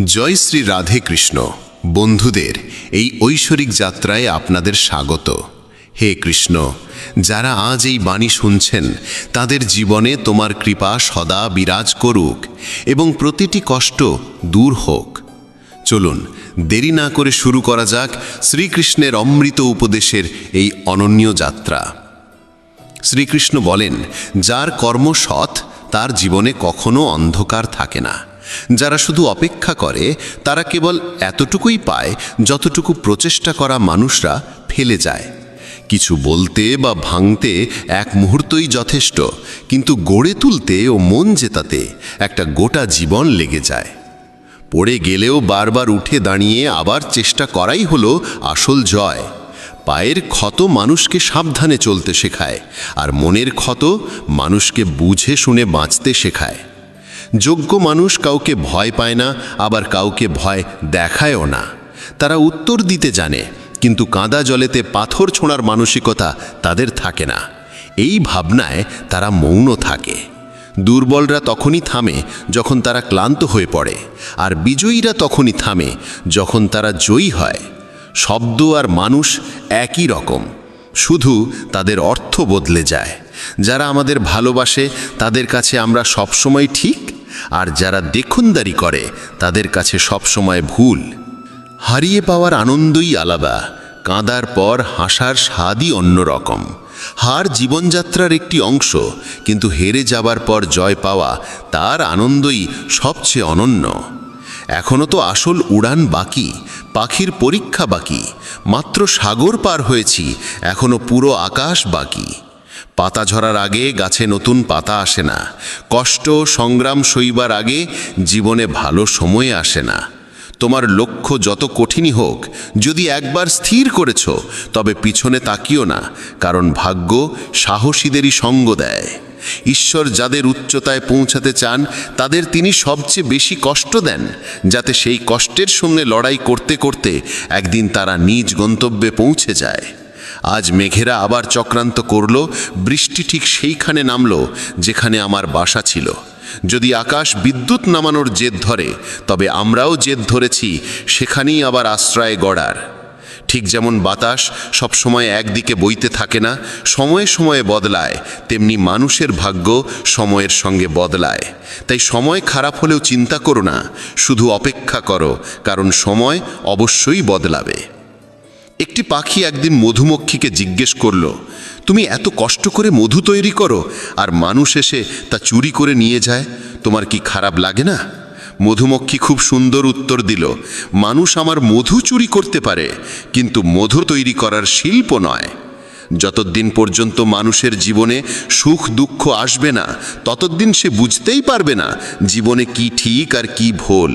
জয় শ্রী রাধে কৃষ্ণ। বন্ধুদের এই ঐশ্বরিক যাত্রায় আপনাদের স্বাগত। হে কৃষ্ণ, যারা আজ এই বাণী শুনছেন তাদের জীবনে তোমার কৃপা সদা বিরাজ করুক এবং প্রতিটি কষ্ট দূর হোক। চলুন দেরি না করে শুরু করা যাক শ্রীকৃষ্ণের অমৃত উপদেশের এই অনন্য যাত্রা। শ্রীকৃষ্ণ বলেন, যার কর্ম সৎ তার জীবনে কখনো অন্ধকার থাকে না। যারা শুধু অপেক্ষা করে তারা কেবল এতটুকুই পায় যতটুকু প্রচেষ্টা করা মানুষরা ফেলে যায়। কিছু বলতে বা ভাঙতে এক মুহূর্তই যথেষ্ট, কিন্তু গড়ে তুলতে ও মন জেতাতে একটা গোটা জীবন লেগে যায়। পড়ে গেলেও বারবার উঠে দাঁড়িয়ে আবার চেষ্টা করাই হলো আসল জয়। পায়ের ক্ষত মানুষকে সাবধানে চলতে শেখায়, আর মনের ক্ষত মানুষকে বুঝে শুনে বাঁচতে শেখায়। যোগ্য মানুষ কাউকে ভয় পায় না, আবার কাউকে ভয় দেখায়ও না। তারা উত্তর দিতে জানে, কিন্তু কাদা জলেতে পাথর ছোঁড়ার মানসিকতা তাদের থাকে না। এই ভাবনায় তারা মৌন থাকে। দুর্বলরা তখনই থামে যখন তারা ক্লান্ত হয়ে পড়ে, আর বিজয়ীরা তখনই থামে যখন তারা জয়ী হয়। শব্দ আর মানুষ একই রকম, শুধু তাদের অর্থ বদলে যায়। যারা আমাদের ভালোবাসে তাদের কাছে আমরা সবসময় ঠিক, আর যারা দেখুনদারি করে তাদের কাছে সবসময় ভুল। হারিয়ে পাওয়ার আনন্দই আলাদা, কাঁদার পর হাসার স্বাদই অন্যরকম। হার জীবনযাত্রার একটি অংশ, কিন্তু হেরে যাবার পর জয় পাওয়া তার আনন্দই সবচেয়ে অনন্য। এখনো তো আসল উড়ান বাকি, পাখির পরীক্ষা বাকি। মাত্র সাগর পার হয়েছি, এখনো পুরো আকাশ বাকি। পাতা ঝরার আগে গাছে নতুন পাতা আসে না। কষ্ট সংগ্রাম সইবার আগে জীবনে ভালো সময় আসে না। তোমার লক্ষ্য যত কঠিনই হোক, যদি একবার স্থির করেছ তবে পিছনে তাকিও না, কারণ ভাগ্য সাহসীদেরই সঙ্গ দেয়। ঈশ্বর যাদের উচ্চতায় পৌঁছাতে চান তাদের তিনি সবচেয়ে বেশি কষ্ট দেন, যাতে সেই কষ্টের সঙ্গে লড়াই করতে করতে একদিন তারা নিজ গন্তব্যে পৌঁছে যায়। আজ মেঘেরা আবার চক্রান্ত করল, বৃষ্টি ঠিক সেইখানে নামল যেখানে আমার বাসা ছিল। যদি আকাশ বিদ্যুৎ নামানোর জেদ ধরে, তবে আমরাও জেদ ধরেছি সেখানেই আবার আশ্রয় গড়ার। ঠিক যেমন বাতাস সবসময় একদিকে বইতে থাকে না, সময়ে সময়ে বদলায়, তেমনি মানুষের ভাগ্য সময়ের সঙ্গে বদলায়। তাই সময় খারাপ হলেও চিন্তা করো না, শুধু অপেক্ষা করো, কারণ সময় অবশ্যই বদলাবে। একটি পাখি একদিন মধুমক্ষীকে জিজ্ঞেস করল, তুমি এত কষ্ট করে মধু তৈরি করো আর মানুষ এসে তা চুরি করে নিয়ে যায়, তোমার কি খারাপ লাগে না? মধুমক্ষী খুব সুন্দর উত্তর দিল, মানুষ আমার মধু চুরি করতে পারে, কিন্তু মধু তৈরি করার শিল্প নয়। যতদিন পর্যন্ত মানুষের জীবনে সুখ দুঃখ আসবে না, ততদিন সে বুঝতেই পারবে না জীবনে কি ঠিক আর কি ভুল।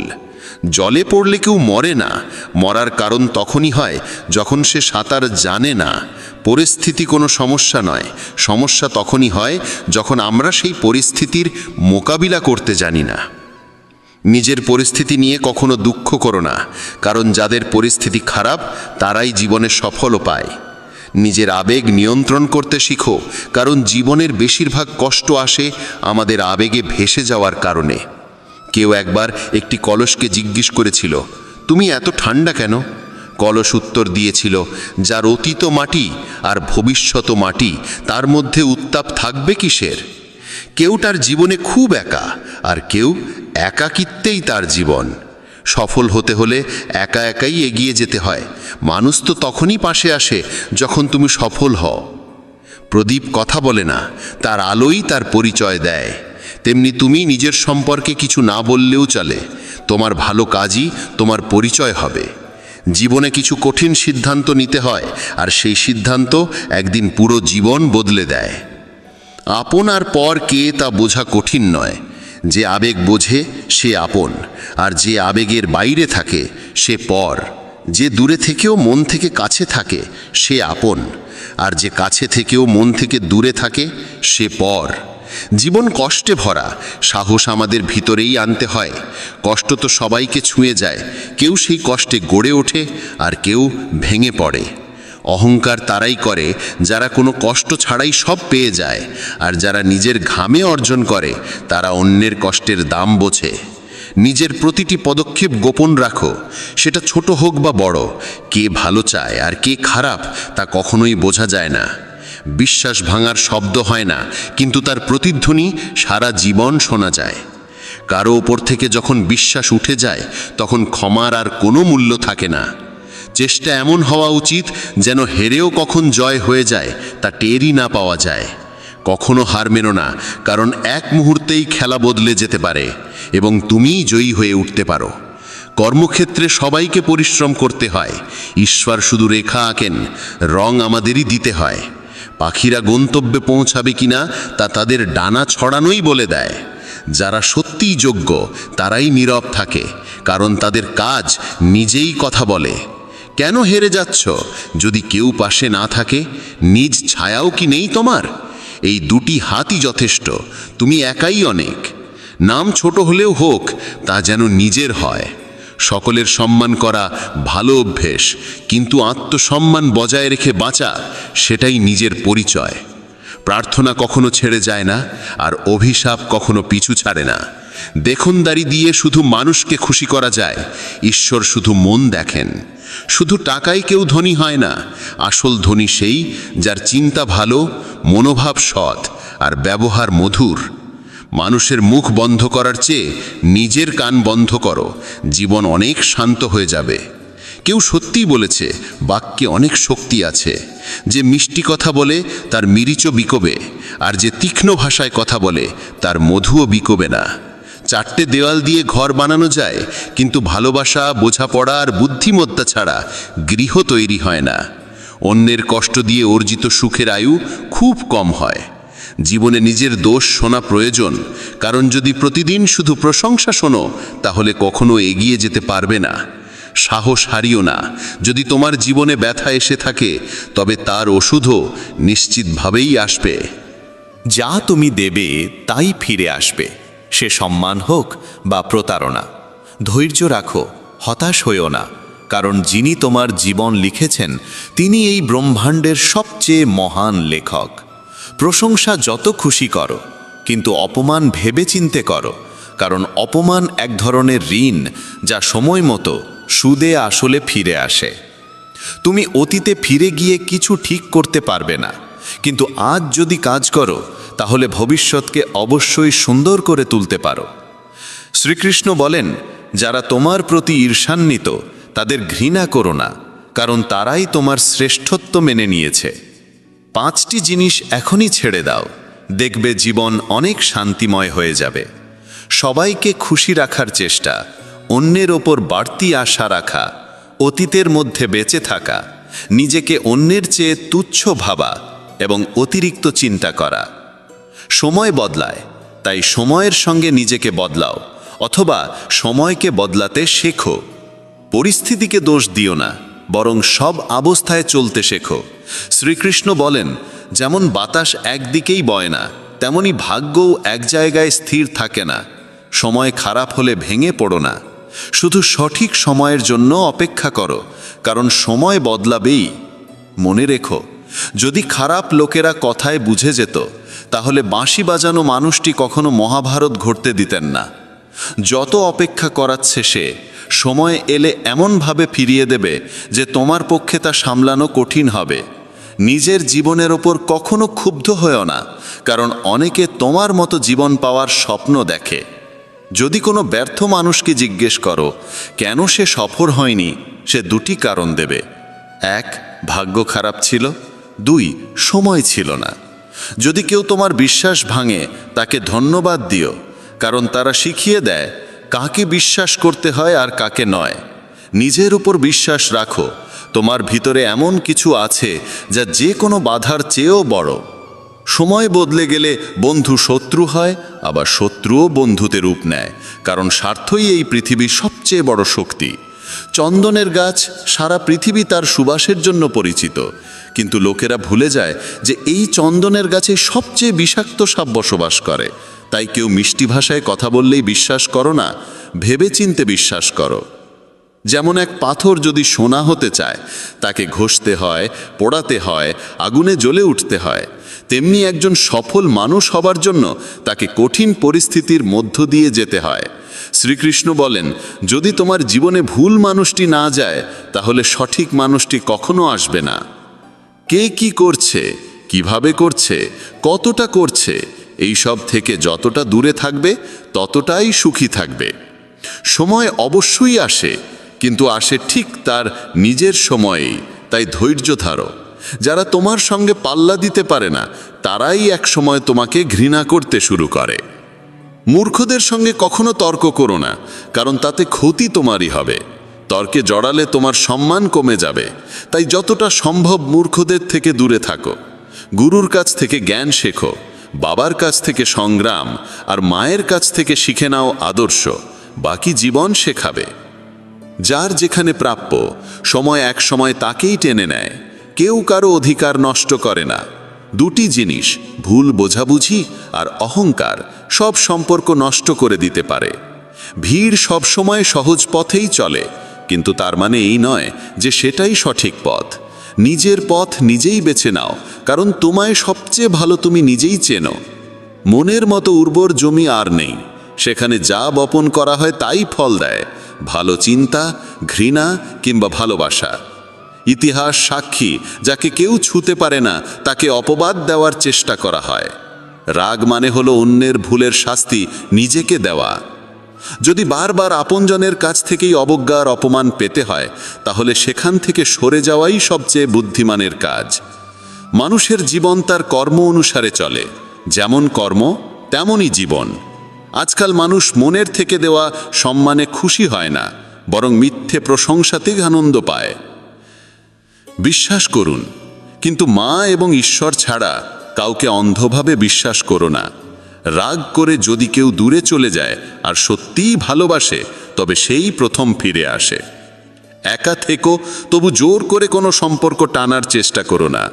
জলে পড়লে কেউ মরে না, মরার কারণ তখনই হয় যখন সে সাঁতার জানে না। পরিস্থিতি কোনো সমস্যা নয়, সমস্যা তখনই হয় যখন আমরা সেই পরিস্থিতির মোকাবিলা করতে জানি না। নিজের পরিস্থিতি নিয়ে কখনো দুঃখ করো না, কারণ যাদের পরিস্থিতি খারাপ তারাই জীবনে সফলও পায়। নিজের আবেগ নিয়ন্ত্রণ করতে শিখো, কারণ জীবনের বেশিরভাগ কষ্ট আসে আমাদের আবেগে ভেসে যাওয়ার কারণে। কেউ একবার একটি কলসকে জিজ্ঞেস করেছিল, তুমি এত ঠান্ডা কেন? কলস উত্তর দিয়েছিল, যার অতীত মাটি আর ভবিষ্যৎ মাটি, তার মধ্যে উত্তাপ থাকবে কিসের? কেউ তার জীবনে খুব একা, আর কেউ একাকিত্বেই তার জীবন। সফল হতে হলে একা একাই এগিয়ে যেতে হয়। মানুষ তো তখনই পাশে আসে যখন তুমি সফল হও। প্রদীপ কথা বলে না, তার আলোই তার পরিচয় দেয়। তেমনি তুমি নিজের সম্পর্কে কিছু না বললেও চলে, তোমার ভালো কাজই তোমার পরিচয় হবে। জীবনে কিছু কঠিন সিদ্ধান্ত নিতে হয়, আর সেই সিদ্ধান্ত একদিন পুরো জীবন বদলে দেয়। আপন আর পর কে তা বোঝা কঠিন নয়। যে আবেগ বোঝে সে আপন, আর যে আবেগের বাইরে থাকে সে পর। যে দূরে থেকেও মন থেকে কাছে থাকে সে আপন, আর যে কাছে থেকেও মন থেকে দূরে থাকে সে পর। জীবন কষ্টে ভরা, সাহস আমাদের ভিতরেই আনতে হয়। কষ্ট তো সবাইকে ছুঁয়ে যায়, কেউ সেই কষ্টে গড়ে ওঠে আর কেউ ভেঙে পড়ে। অহংকার তারাই করে যারা কোনো কষ্ট ছাড়াই সব পেয়ে যায়, আর যারা নিজের ঘামে অর্জন করে তারা অন্যের কষ্টের দাম বোঝে। নিজের প্রতিটি পদক্ষেপ গোপন রাখো, সেটা ছোট হোক বা বড়। কে ভালো চায় আর কে খারাপ তা কখনোই বোঝা যায় না। বিশ্বাস ভাঙার শব্দ হয় না, কিন্তু তার প্রতিধ্বনি সারা জীবন শোনা যায়। কারো ওপর থেকে যখন বিশ্বাস উঠে যায়, তখন ক্ষমার আর কোনো মূল্য থাকে না। চেষ্টা এমন হওয়া উচিত যেন হেরেও কখন জয় হয়ে যায় তা টেরই না পাওয়া যায়। কখনো হার মেনো না, কারণ এক মুহূর্তেই খেলা বদলে যেতে পারে এবং তুমিই জয়ী হয়ে উঠতে পারো। কর্মক্ষেত্রে সবাইকে পরিশ্রম করতে হয়, ঈশ্বর শুধু রেখা আঁকেন, রং আমাদেরই দিতে হয়। পাখিরা গন্তব্যে পৌঁছাবে কিনা তা তাদের ডানা ছড়ানোই বলে দেয়। যারা সত্যিই যোগ্য তারাই নীরব থাকে, কারণ তাদের কাজ নিজেই কথা বলে। কেন হেরে যাচ্ছ? যদি কেউ পাশে না থাকে, নিজ ছায়াও কি নেই তোমার? এই দুটি হাতই যথেষ্ট, তুমি একাই অনেক। নাম ছোট হলেও হোক, তা যেন নিজের হয়। সকলের সম্মান করা ভালো অভ্যেস, কিন্তু আত্মসম্মান বজায় রেখে বাঁচা, সেটাই নিজের পরিচয়। প্রার্থনা কখনো ছেড়ে যায় না, আর অভিশাপ কখনো পিছু ছাড়ে না। দেখনদারি দিয়ে শুধু মানুষকে খুশি করা যায়, ঈশ্বর শুধু মন দেখেন। শুধু টাকায় কেউ ধনী হয় না, আসল ধনী সেই যার চিন্তা ভালো, মনোভাব সৎ আর ব্যবহার মধুর। মানুষের মুখ বন্ধ করার চেয়ে নিজের কান বন্ধ করো, জীবন অনেক শান্ত হয়ে যাবে। কেউ সত্যিই বলেছে, বাক্যে অনেক শক্তি আছে। যে মিষ্টি কথা বলে তার মিরিচও বিকোবে, আর যে তীক্ষ্ণ ভাষায় কথা বলে তার মধুও বিকোবে না। চারটে দেওয়াল দিয়ে ঘর বানানো যায়, কিন্তু ভালোবাসা, বোঝাপড়া আর বুদ্ধিমত্তা ছাড়া গৃহ তৈরি হয় না। অন্যের কষ্ট দিয়ে অর্জিত সুখের আয়ু খুব কম হয়। জীবনে নিজের দোষ শোনা প্রয়োজন, কারণ যদি প্রতিদিন শুধু প্রশংসা শোনো, তাহলে কখনো এগিয়ে যেতে পারবে না। সাহস হারিও না। যদি তোমার জীবনে ব্যথা এসে থাকে, তবে তার ওষুধও নিশ্চিতভাবেই আসবে। যা তুমি দেবে তাই ফিরে আসবে, সে সম্মান হোক বা প্রতারণা। ধৈর্য রাখো, হতাশ হইও না, কারণ যিনি তোমার জীবন লিখেছেন তিনি এই ব্রহ্মাণ্ডের সবচেয়ে মহান লেখক। প্রশংসা যত খুশি করো, কিন্তু অপমান ভেবে চিন্তে করো, কারণ অপমান এক ধরনের ঋণ যা সময় মতো সুদে আসলে ফিরে আসে। তুমি অতীতে ফিরে গিয়ে কিছু ঠিক করতে পারবে না, কিন্তু আজ যদি কাজ করো তাহলে ভবিষ্যৎকে অবশ্যই সুন্দর করে তুলতে পারো। শ্রীকৃষ্ণ বলেন, যারা তোমার প্রতি ঈর্ষান্বিত তাদের ঘৃণা করো না, কারণ তারাই তোমার শ্রেষ্ঠত্ব মেনে নিয়েছে। 5টি জিনিস এখনই ছেড়ে দাও, দেখবে জীবন অনেক শান্তিময় হয়ে যাবে। সবাইকে খুশি রাখার চেষ্টা, অন্যের ওপর বাড়তি আশা রাখা, অতীতের মধ্যে বেঁচে থাকা, নিজেকে অন্যের চেয়ে তুচ্ছ ভাবা এবং অতিরিক্ত চিন্তা করা। সময় বদলায়, তাই সময়ের সঙ্গে নিজেকে বদলাও, অথবা সময়কে বদলাতে শেখো। পরিস্থিতিকে দোষ দিও না, বরং সব অবস্থায় চলতে শেখো। শ্রীকৃষ্ণ বলেন, যেমন বাতাস একদিকেই বয় না, তেমনি ভাগ্যও এক জায়গায় স্থির থাকে না। সময় খারাপ হলে ভেঙে পড়ো না, শুধু সঠিক সময়ের জন্য অপেক্ষা করো, কারণ সময় বদলাবেই। মনে রেখো, যদি খারাপ লোকেরা কথায় বুঝে যেত, তাহলে বাঁশি বাজানো মানুষটি কখনো মহাভারত ঘটতে দিতেন না। যত অপেক্ষা করাচ্ছে সে, সময় এলে এমনভাবে ফিরিয়ে দেবে যে তোমার পক্ষে তা সামলানো কঠিন হবে। নিজের জীবনের ওপর কখনো ক্ষুব্ধ হয়েও না, কারণ অনেকে তোমার মতো জীবন পাওয়ার স্বপ্ন দেখে। যদি কোনো ব্যর্থ মানুষকে জিজ্ঞেস করো কেন সে সফল হয়নি, সে 2টি কারণ দেবে। 1, ভাগ্য খারাপ ছিল, 2, সময় ছিল না। যদি কেউ তোমার বিশ্বাস ভাঙে, তাকে ধন্যবাদ দিও, কারণ তারা শিখিয়ে দেয় কাকে বিশ্বাস করতে হয় আর কাকে নয়। নিজের উপর বিশ্বাস রাখো, তোমার ভিতরে এমন কিছু আছে যা যে কোনো বাধার চেয়েও বড়। সময় বদলে গেলে বন্ধু শত্রু হয়, আবার শত্রুও বন্ধুতে রূপ নেয়, কারণ স্বার্থই এই পৃথিবীর সবচেয়ে বড় শক্তি। চন্দনের গাছ সারা পৃথিবী তার সুবাসের জন্য পরিচিত, কিন্তু লোকেরা ভুলে যায় যে এই চন্দনের গাছে সবচেয়ে বিষাক্ত সাপ বসবাস করে। তাই কেউ মিষ্টি ভাষায় কথা বললেই বিশ্বাস করো না, ভেবেচিন্তে বিশ্বাস করো। যেমন এক পাথর যদি সোনা হতে চায়, তাকে ঘষতে হয়, পোড়াতে হয়, আগুনে জ্বলে উঠতে হয়। তেমনি একজন সফল মানুষ হবার জন্য তাকে কঠিন পরিস্থিতির মধ্য দিয়ে যেতে হয়। শ্রীকৃষ্ণ বলেন, যদি তোমার জীবনে ভুল মানুষটি না যায় তাহলে সঠিক মানুষটি কখনো আসবে না। কে কি করছে, কিভাবে করছে, কতটা করছে, এই সব থেকে যতটা দূরে থাকবে ততটাই সুখী থাকবে। সময় অবশ্যই আসে, কিন্তু আসে ঠিক তার নিজের সময়েই, তাই ধৈর্য ধরো। যারা তোমার সঙ্গে পাল্লা দিতে পারে না তারাই এক সময় তোমাকে ঘৃণা করতে শুরু করে। মূর্খদের সঙ্গে কখনো তর্ক করো না, কারণ তাতে ক্ষতি তোমারই হবে। তর্কে জড়ালে তোমার সম্মান কমে যাবে, তাই যতটা সম্ভব মূর্খদের থেকে দূরে থাকো। গুরুর কাছ থেকে জ্ঞান শেখো, বাবার কাছ থেকে সংগ্রাম, আর মায়ের কাছ থেকে শিখে নাও আদর্শ, বাকি জীবন শেখাবে। যার যেখানে প্রাপ্য, সময় এক সময় তাকেই টেনে নেয়। কেউ কারো অধিকার নষ্ট করে না। দুটি জিনিস, ভুল বোঝাবুঝি আর অহংকার, সব সম্পর্ক নষ্ট করে দিতে পারে। ভিড় সবসময় সহজ পথেই চলে, কিন্তু তার মানে এই নয় যে সেটাই সঠিক পথ। নিজের পথ নিজেই বেছে নাও, কারণ তোমায় সবচেয়ে ভালো তুমি নিজেই চেনো। মনের মতো উর্বর জমি আর নেই, সেখানে যা বপন করা হয় তাই ফল দেয়, ভালো চিন্তা, ঘৃণা কিংবা ভালোবাসা। ইতিহাস সাক্ষী, যাকে কেউ ছুঁতে পারে না তাকে অপবাদ দেওয়ার চেষ্টা করা হয়। রাগ মানে হলো অন্যের ভুলের শাস্তি নিজেকে দেওয়া। যদি বারবার আপনজনের কাছ থেকেই অবজ্ঞা আর অপমান পেতে হয়, তাহলে সেখান থেকে সরে যাওয়াই সবচেয়ে বুদ্ধিমানের কাজ। মানুষের জীবন তার কর্ম অনুসারে চলে, যেমন কর্ম তেমনই জীবন। আজকাল মানুষ মনের থেকে দেওয়া সম্মানে খুশি হয় না, বরং মিথ্যে প্রশংসাতেই আনন্দ পায়। বিশ্বাস করুন, কিন্তু মা এবং ঈশ্বর ছাড়া কাউকে অন্ধভাবে বিশ্বাস করো না। রাগ করে যদি কেউ দূরে চলে যায় আর সত্যিই ভালোবাসে, তবে সেই প্রথম ফিরে আসে। একা থেকো, তবু জোর করে কোনো সম্পর্ক টানার চেষ্টা করো না।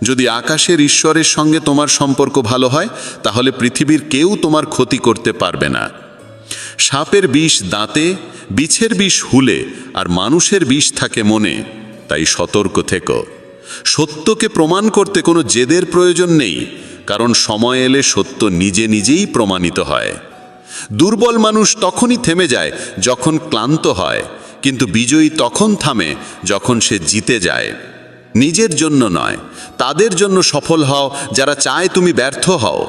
যদি আকাশের ঈশ্বরের সঙ্গে তোমার সম্পর্ক ভালো হয়, তাহলে পৃথিবীর কেউ তোমার ক্ষতি করতে পারবে না। সাপের বিষ দাঁতে, বিছের বিষ হুলে, আর মানুষের বিষ থাকে মনে, তাই সতর্ক থেকো। সত্যকে প্রমাণ করতে কোনো জেদের প্রয়োজন নেই, কারণ সময় এলে সত্য নিজে নিজেই প্রমাণিত হয়। দুর্বল মানুষ তখনই থেমে যায় যখন ক্লান্ত হয়, কিন্তু বিজয়ী তখন থামে যখন সে জিতে যায়। নিজের জন্য নয়, তাদের জন্য সফল হও যারা চায় তুমি ব্যর্থ হও।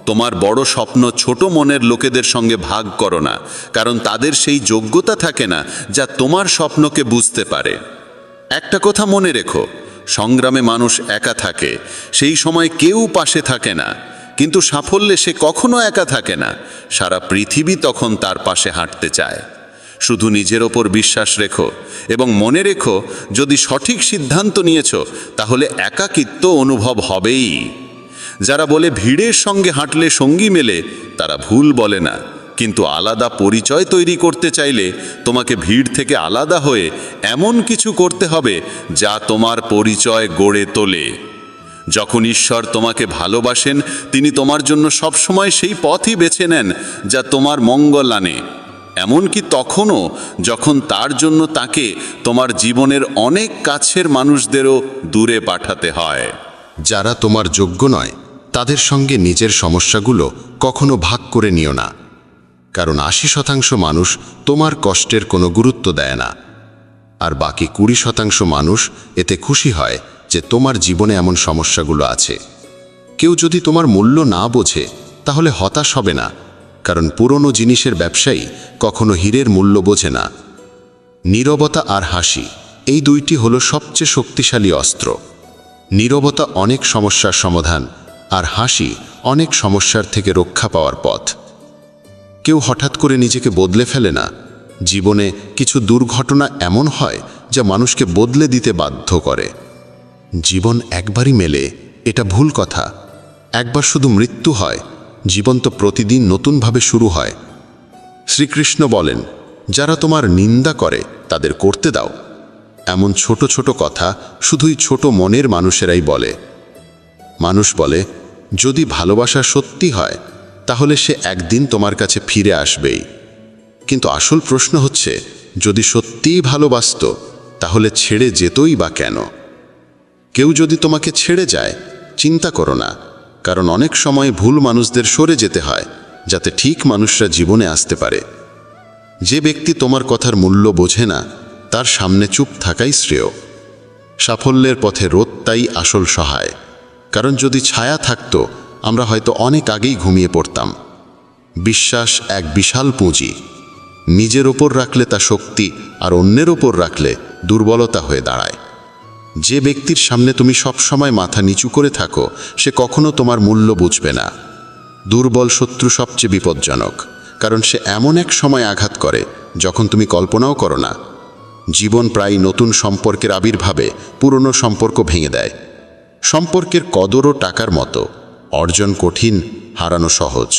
তোমার বড় স্বপ্ন ছোট মনের লোকেদের সঙ্গে ভাগ করো না, কারণ তাদের সেই যোগ্যতা থাকে না যা তোমার স্বপ্নকে বুঝতে পারে। একটা কথা মনে রেখো, সংগ্রামে মানুষ একা থাকে, সেই সময় কেউ পাশে থাকে না, কিন্তু সাফল্যে সে কখনো একা থাকে না। সারা পৃথিবী তখন তার পাশে হাঁটতে চায়। শুধু নিজের ওপর বিশ্বাস রেখো এবং মনে রেখো, যদি সঠিক সিদ্ধান্ত নিয়েছো তাহলে একাকিত্ব অনুভব হবেই। যারা বলে ভিড়ের সঙ্গে হাঁটলে সঙ্গী মেলে, তারা ভুল বলে না। কিন্তু আলাদা পরিচয় তৈরি করতে চাইলে তোমাকে ভিড় থেকে আলাদা হয়ে এমন কিছু করতে হবে যা তোমার পরিচয় গড়ে তোলে। যখন ঈশ্বর তোমাকে ভালোবাসেন, তিনি তোমার জন্য সবসময় সেই পথই বেছে নেন যা তোমার মঙ্গল আনে, এমনকি তখনও যখন তার জন্য তাকে তোমার জীবনের অনেক কাছের মানুষদেরও দূরে পাঠাতে হয়। যারা তোমার যোগ্য নয় তাদের সঙ্গে নিজের সমস্যাগুলো কখনো ভাগ করে নিও না, কারণ 80% মানুষ তোমার কষ্টের কোনো গুরুত্ব দেয় না, আর বাকি 20% মানুষ এতে খুশি হয় যে তোমার জীবনে এমন সমস্যাগুলো আছে। কেউ যদি তোমার মূল্য না বোঝে তাহলে হতাশ হবে না, কারণ পুরনো জিনিসের ব্যবসায়ী কখনো হীরের মূল্য বোঝে না। নীরবতা আর হাসি, এই দুইটি হলো সবচেয়ে শক্তিশালী অস্ত্র। নীরবতা অনেক সমস্যার সমাধান, আর হাসি অনেক সমস্যার থেকে রক্ষা পাওয়ার পথ। কেউ হঠাৎ করে নিজেকে বদলে ফেলে না। জীবনে কিছু দুর্ঘটনা এমন হয় যা মানুষকে বদলে দিতে বাধ্য করে। জীবন একবারই মেলে, এটা ভুল কথা। একবার শুধু মৃত্যু হয়, জীবন তো প্রতিদিন নতুনভাবে শুরু হয়। শ্রীকৃষ্ণ বলেন, যারা তোমার নিন্দা করে তাদের করতে দাও। এমন ছোট ছোট কথা শুধুই ছোট মনের মানুষেরাই বলে। মানুষ বলে, যদি ভালোবাসা সত্যি হয় তাহলে সে একদিন তোমার কাছে ফিরে আসবেই। কিন্তু আসল প্রশ্ন হচ্ছে, যদি সত্যিই ভালোবাসতো তাহলে ছেড়ে যেতই বা কেন? কেউ যদি তোমাকে ছেড়ে যায়, চিন্তা করো না, কারণ অনেক সময় ভুল মানুষদের সরে যেতে হয় যাতে ঠিক মানুষরা জীবনে আসতে পারে। যে ব্যক্তি তোমার কথার মূল্য বোঝে না তার সামনে চুপ থাকাই শ্রেয়। সাফল্যের পথে রোদটাই আসল সহায়, কারণ যদি ছায়া থাকতো আমরা হয়তো অনেক আগেই ঘুমিয়ে পড়তাম। বিশ্বাস এক বিশাল পুঁজি, নিজের ওপর রাখলে তা শক্তি, আর অন্যের ওপর রাখলে দুর্বলতা হয়ে দাঁড়ায়। যে ব্যক্তির সামনে তুমি সবসময় মাথা নিচু করে থাকো সে কখনো তোমার মূল্য বুঝবে না। দুর্বল শত্রু সবচেয়ে বিপজ্জনক, কারণ সে এমন এক সময় আঘাত করে যখন তুমি কল্পনাও করো না। জীবন প্রায় নতুন সম্পর্কের আবির্ভাবে পুরনো সম্পর্ক ভেঙে দেয়। সম্পর্কের কদরও টাকার মতো, অর্জন কঠিন, হারানো সহজ।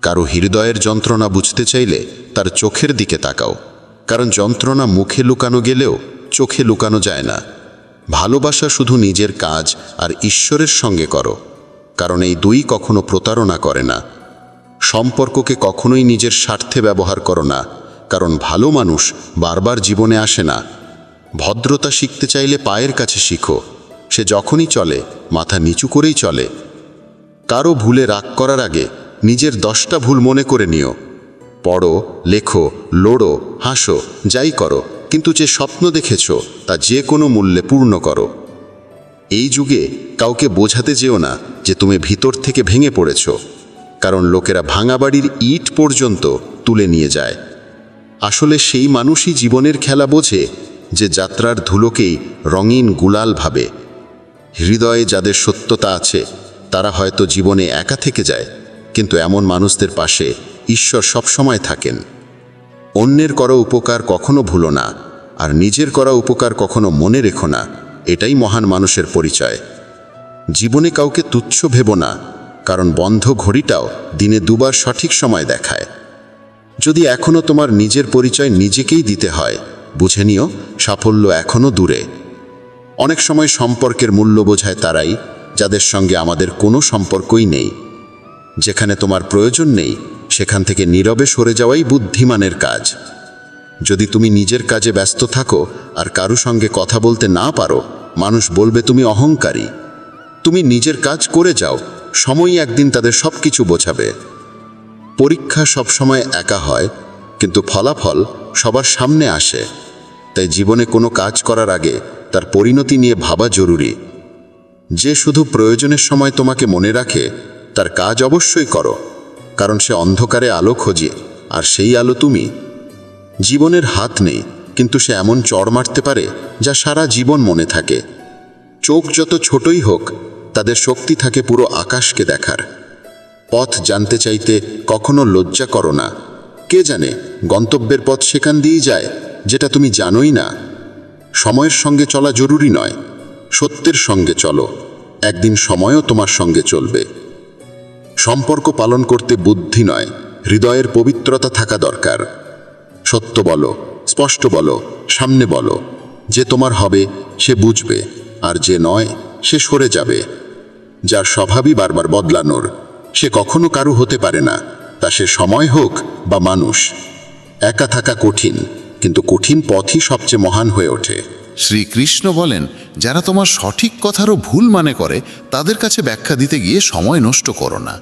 কারো হৃদয়ের যন্ত্রণা বুঝতে চাইলে তার চোখের দিকে তাকাও, কারণ যন্ত্রণা মুখে লুকানো গেলেও চোখে লুকানো যায় না। ভালোবাসা শুধু নিজের কাজ আর ঈশ্বরের সঙ্গে করো, কারণ এই দুই কখনো প্রতারণা করে না। সম্পর্ককে কখনোই নিজের স্বার্থে ব্যবহার করো না, কারণ ভালো মানুষ বারবার জীবনে আসে না। ভদ্রতা শিখতে চাইলে পায়ের কাছে শিখো, সে যখনই চলে মাথা নিচু করেই চলে। কারো ভুলে রাগ করার আগে নিজের 10টা ভুল মনে করে নিও। পড়ো, লেখো, লড়ো, হাসো, যাই করো, কিন্তু যে স্বপ্ন দেখেছো তা যে কোনো মূল্যে পূর্ণ করো। এই যুগে কাউকে বোঝাতে যেও না যে তুমি ভিতর থেকে ভেঙে পড়েছ, কারণ লোকেরা ভাঙা বাড়ির ইট পর্যন্ত তুলে নিয়ে যায়। আসলে সেই মানুষই জীবনের খেলা বোঝে যে যাত্রার ধুলোকেই রঙিন গুলাল ভাবে। হৃদয়ে যাদের সত্যতা আছে তারা হয়তো জীবনে একা থেকে যায়, কিন্তু এমন মানুষদের পাশে ঈশ্বর সবসময় থাকেন। অন্যের করা উপকার কখনো ভুলো না, আর নিজের করা উপকার কখনো মনে রেখো না। এটাই মহান মানুষের পরিচয়। জীবনে কাউকে তুচ্ছ ভেবো না, কারণ বন্ধ ঘড়িটাও দিনে দুবার সঠিক সময় দেখায়। যদি এখনো তোমার নিজের পরিচয় নিজেকেই দিতে হয়, বুঝে নিও সাফল্য এখনো দূরে। অনেক সময় সম্পর্কের মূল্য বোঝায় তারাই যাদের সঙ্গে আমাদের কোনো সম্পর্কই নেই। যেখানে তোমার প্রয়োজন নেই সেখান থেকে নীরবে সরে যাওয়াই বুদ্ধিমানের কাজ। যদি তুমি নিজের কাজে ব্যস্ত থাকো আর কারো সঙ্গে কথা বলতে না পারো, মানুষ বলবে তুমি অহংকারী। তুমি নিজের কাজ করে যাও, সময়ই একদিন তাদের সব কিছু বোঝাবে। পরীক্ষা সবসময় একা হয়, কিন্তু ফলাফল সবার সামনে আসে। তাই জীবনে কোনো কাজ করার আগে তার পরিণতি নিয়ে ভাবা জরুরি। যে শুধু প্রয়োজনের সময় তোমাকে মনে রাখে তার কাজ অবশ্যই করো, কারণ সে অন্ধকারে আলো খোঁজে, আর সেই আলো তুমি। জীবনের হাত নেই, কিন্তু সে এমন চড় মারতে পারে যা সারা জীবন মনে থাকে। চোখ যত ছোটই হোক তাদের শক্তি থাকে পুরো আকাশকে দেখার। পথ জানতে চাইতে কখনো লজ্জা করো না। কে জানে গন্তব্যের পথ সেখান দিয়েই যায় যেটা তুমি জানোই না। সময়ের সঙ্গে চলা জরুরি নয়, সত্যের সঙ্গে চলো, একদিন সময়ও তোমার সঙ্গে চলবে। সম্পর্ক পালন করতে বুদ্ধি নয়, হৃদয়ের পবিত্রতা থাকা দরকার। সত্য বলো, স্পষ্ট বলো, সামনে বলো। যে তোমার হবে সে বুঝবে, আর যে নয় সে সরে যাবে। যার স্বভাবই বারবার বদলানোর, সে কখনো কারু হতে পারে না, তা সে সময় হোক বা মানুষ। একা থাকা কঠিন, কিন্তু কঠিন পথই সবচেয়ে মহান হয়ে ওঠে। শ্রীকৃষ্ণ বলেন, যারা তোমার সঠিক কথারও ভুল মানে করে তাদের কাছে ব্যাখ্যা দিতে গিয়ে সময় নষ্ট করো না।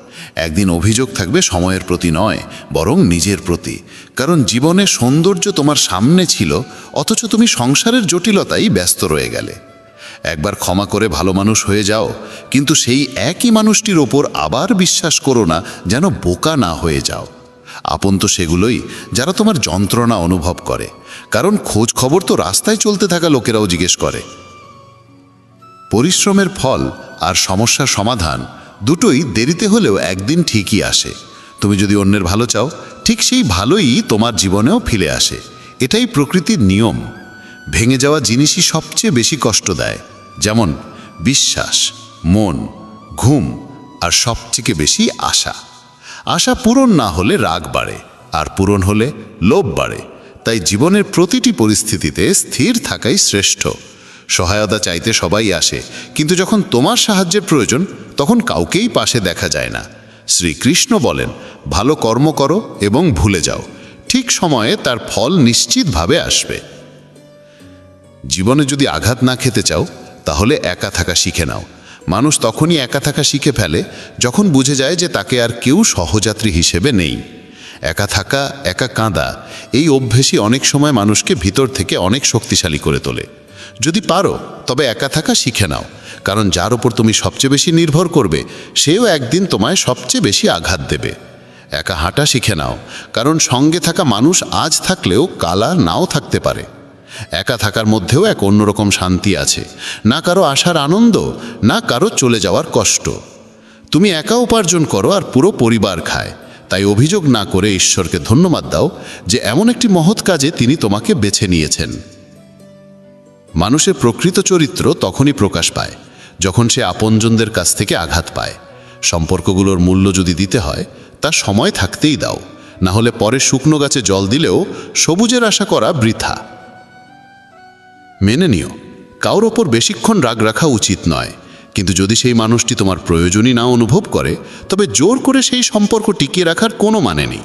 একদিন অভিযোগ থাকবে সময়ের প্রতি নয়, বরং নিজের প্রতি। কারণ জীবনে সৌন্দর্য তোমার সামনে ছিল, অথচ তুমি সংসারের জটিলতাই ব্যস্ত রয়ে গেলে। একবার ক্ষমা করে ভালো মানুষ হয়ে যাও, কিন্তু সেই একই মানুষটির ওপর আবার বিশ্বাস করো না, যেন বোকা না হয়ে যাও। আপন তো সেগুলোই যারা তোমার যন্ত্রণা অনুভব করে, কারণ খোঁজ খবর তো রাস্তায় চলতে থাকা লোকেরাও জিজ্ঞেস করে। পরিশ্রমের ফল আর সমস্যার সমাধান দুটোই দেরিতে হলেও একদিন ঠিকই আসে। তুমি যদি অন্যের ভালো চাও, ঠিক সেই ভালোই তোমার জীবনেও ফিরে আসে। এটাই প্রকৃতির নিয়ম। ভেঙে যাওয়া জিনিসই সবচেয়ে বেশি কষ্ট দেয়, যেমন বিশ্বাস, মন, ঘুম, আর সবথেকে বেশি আশা। আশা পূরণ না হলে রাগ বাড়ে, আর পূরণ হলে লোভ বাড়ে। তাই জীবনের প্রতিটি পরিস্থিতিতে স্থির থাকাই শ্রেষ্ঠ। সহায়তা চাইতে সবাই আসে, কিন্তু যখন তোমার সাহায্যের প্রয়োজন তখন কাউকেই পাশে দেখা যায় না। শ্রীকৃষ্ণ বলেন, ভালো কর্ম করো এবং ভুলে যাও, ঠিক সময়ে তার ফল নিশ্চিতভাবে আসবে। জীবনে যদি আঘাত না খেতে চাও, তাহলে একা থাকা শিখে নাও। মানুষ তখনই একা থাকা শিখে ফেলে যখন বুঝে যায় যে তাকে আর কেউ সহযাত্রী হিসেবে নেই। একা থাকা, একা কাঁদা, এই অভ্যেসই অনেক সময় মানুষকে ভিতর থেকে অনেক শক্তিশালী করে তোলে। যদি পারো তবে একা থাকা শিখে নাও, কারণ যার উপর তুমি সবচেয়ে বেশি নির্ভর করবে সেও একদিন তোমায় সবচেয়ে বেশি আঘাত দেবে। একা হাঁটা শিখে নাও, কারণ সঙ্গে থাকা মানুষ আজ থাকলেও কালা নাও থাকতে পারে। একা থাকার মধ্যেও এক অন্যরকম শান্তি আছে, না কারো আসার আনন্দ, না কারো চলে যাওয়ার কষ্ট। তুমি একা উপার্জন করো আর পুরো পরিবার খায়, তাই অভিযোগ না করে ঈশ্বরকে ধন্যবাদ দাও যে এমন একটি মহৎ কাজে তিনি তোমাকে বেছে নিয়েছেন। মানুষের প্রকৃত চরিত্র তখনই প্রকাশ পায় যখন সে আপনজনদের কাছ থেকে আঘাত পায়। সম্পর্কগুলোর মূল্য যদি দিতে হয় তা সময় থাকতেই দাও, না হলে পরে শুকনো গাছে জল দিলেও সবুজের আশা করা বৃথা। মেনে নিও, কারোর ওপর বেশিক্ষণ রাগ রাখা উচিত নয়, কিন্তু যদি সেই মানুষটি তোমার প্রয়োজনই না অনুভব করে তবে জোর করে সেই সম্পর্ক টিকিয়ে রাখার কোনো মানে নেই।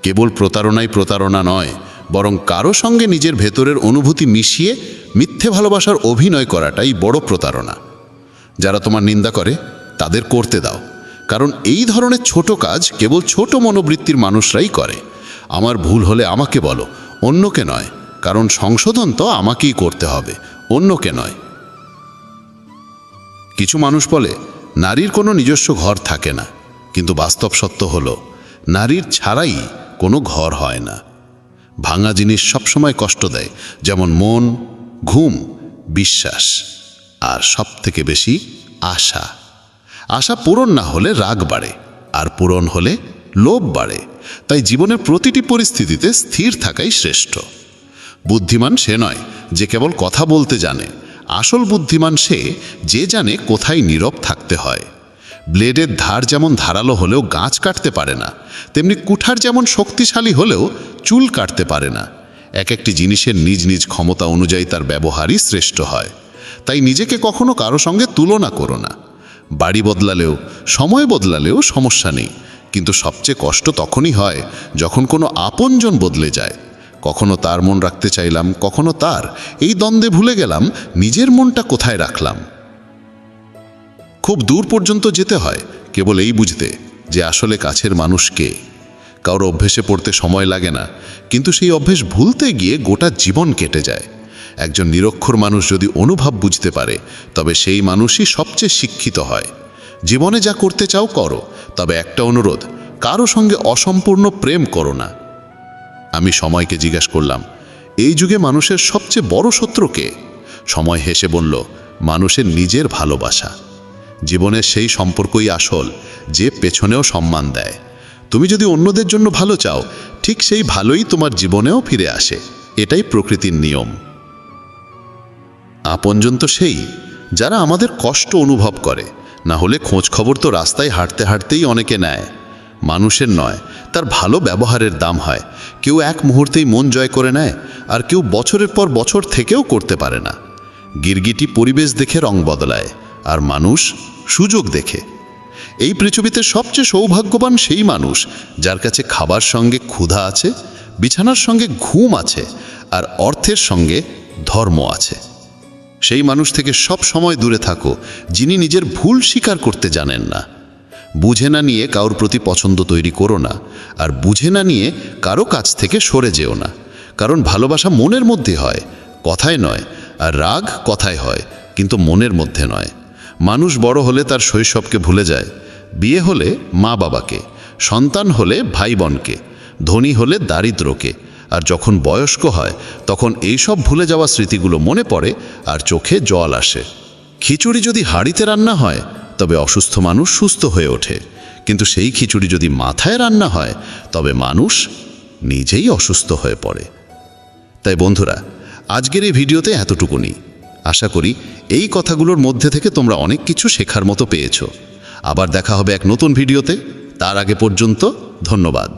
কেবল প্রতারণাই প্রতারণা নয়, বরং কারো সঙ্গে নিজের ভেতরের অনুভূতি মিশিয়ে মিথ্যে ভালোবাসার অভিনয় করাটাই বড় প্রতারণা। যারা তোমার নিন্দা করে তাদের করতে দাও, কারণ এই ধরনের ছোট কাজ কেবল ছোট মনোবৃত্তির মানুষরাই করে। আমার ভুল হলে আমাকে বলো, অন্যকে নয়, কারণ সংশোধন তো আমাকেই করতে হবে, অন্যকে নয়। কিছু মানুষ বলে নারীর কোনো নিজস্ব ঘর থাকে না, কিন্তু বাস্তব সত্য হলো নারীর ছাড়াই কোনো ঘর হয় না। ভাঙা জিনিস সবসময় কষ্ট দেয়, যেমন মন, ঘুম, বিশ্বাস, আর সবথেকে বেশি আশা। আশা পূরণ না হলে রাগ বাড়ে, আর পূরণ হলে লোভ বাড়ে। তাই জীবনের প্রতিটি পরিস্থিতিতে স্থির থাকাই শ্রেষ্ঠ। বুদ্ধিমান সে নয় যে কেবল কথা বলতে জানে, আসল বুদ্ধিমান সে যে জানে কোথায় নীরব থাকতে হয়। ব্লেডের ধার যেমন ধারালো হলেও গাছ কাটতে পারে না, তেমনি কুঠার যেমন শক্তিশালী হলেও চুল কাটতে পারে না। এক একটি জিনিসের নিজ নিজ ক্ষমতা অনুযায়ী তার ব্যবহারই শ্রেষ্ঠ হয়। তাই নিজেকে কখনো কারো সঙ্গে তুলনা করো না। বাড়ি বদলালেও, সময় বদলালেও সমস্যা নেই, কিন্তু সবচেয়ে কষ্ট তখনই হয় যখন কোনো আপনজন বদলে যায়। কখনো তার মন রাখতে চাইলাম, কখনো তার, এই দ্বন্দ্বে ভুলে গেলাম নিজের মনটা কোথায় রাখলাম। খুব দূর পর্যন্ত যেতে হয় কেবল এই বুঝতে যে আসলে কাছের মানুষ কে। কারো অভ্যেসে পড়তে সময় লাগে না, কিন্তু সেই অভ্যেস ভুলতে গিয়ে গোটা জীবন কেটে যায়। একজন নিরক্ষর মানুষ যদি অনুভব বুঝতে পারে তবে সেই মানুষই সবচেয়ে শিক্ষিত হয়। জীবনে যা করতে চাও করো, তবে একটা অনুরোধ, কারো সঙ্গে অসম্পূর্ণ প্রেম করো না। আমি সময়কে জিজ্ঞাসা করলাম, এই যুগে মানুষের সবচেয়ে বড় শত্রু কে? সময় হেসে বলল, মানুষের নিজের ভালোবাসা। জীবনের সেই সম্পর্কই আসল যে পেছনেও সম্মান দেয়। তুমি যদি অন্যদের জন্য ভালো চাও, ঠিক সেই ভালোই তোমার জীবনেও ফিরে আসে। এটাই প্রকৃতির নিয়ম। আপনজন তো সেই যারা আমাদের কষ্ট অনুভব করে, না হলে খোঁজ খবর তো রাস্তায় হাঁটতে হাঁটতেই অনেকে নেয়। মানুষের নয়, তার ভালো ব্যবহারের দাম হয়। কেউ এক মুহূর্তেই মন জয় করে নেয়, আর কেউ বছরের পর বছর থেকেও করতে পারে না। গিরগিটি পরিবেশ দেখে রং বদলায়, আর মানুষ সুযোগ দেখে। এই পৃথিবীতে সবচেয়ে সৌভাগ্যবান সেই মানুষ যার কাছে খাবার সঙ্গে ক্ষুধা আছে, বিছানার সঙ্গে ঘুম আছে, আর অর্থের সঙ্গে ধর্ম আছে। সেই মানুষ থেকে সব সময় দূরে থাকো যিনি নিজের ভুল স্বীকার করতে জানেন না। বুঝে না নিয়ে কারোর প্রতি পছন্দ তৈরি করো না, আর বুঝে না নিয়ে কারো কাছ থেকে সরে যেও না। কারণ ভালোবাসা মনের মধ্যে হয়, কথায় নয়, আর রাগ কথায় হয়, কিন্তু মনের মধ্যে নয়। মানুষ বড় হলে তার শৈশবকে ভুলে যায়, বিয়ে হলে মা বাবাকে, সন্তান হলে ভাই বোনকে, ধনী হলে দারিদ্রকে, আর যখন বয়স্ক হয় তখন এইসব ভুলে যাওয়া স্মৃতিগুলো মনে পড়ে আর চোখে জল আসে। খিচুড়ি যদি হাঁড়িতে রান্না হয় তবে অসুস্থ মানুষ সুস্থ হয়ে ওঠে, কিন্তু সেই খিচুড়ি যদি মাথায় রান্না হয় তবে মানুষ নিজেই অসুস্থ হয়ে পড়ে। তাই বন্ধুরা, আজকের এই ভিডিওতে এতটুকুনি। আশা করি এই কথাগুলোর মধ্যে থেকে তোমরা অনেক কিছু শেখার মতো পেয়েছো। আবার দেখা হবে এক নতুন ভিডিওতে। তার আগে পর্যন্ত ধন্যবাদ।